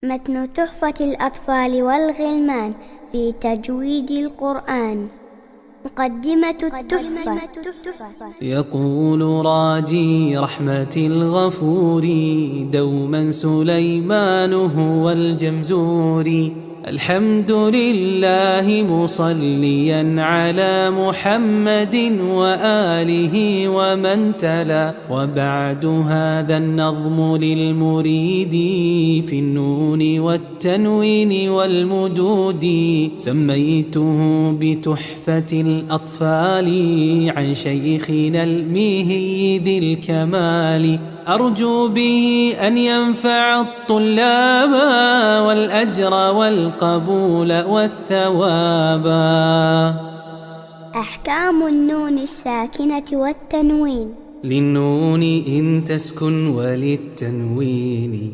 متن تحفة الأطفال والغلمان في تجويد القرآن. مقدمة التحفة. يقول راجي رحمة الغفور دوما سليمان هو الجمزوري: الحمد لله مصليا على محمد وآله ومن تلا. وبعد هذا النظم للمريد في النون والتنوين والمدود، سميته بتحفة الأطفال عن شيخنا الميهي ذي الكمال. أرجو به أن ينفع الطلاب والأجر والقبول والثواب. أحكام النون الساكنة والتنوين. للنون إن تسكن وللتنوين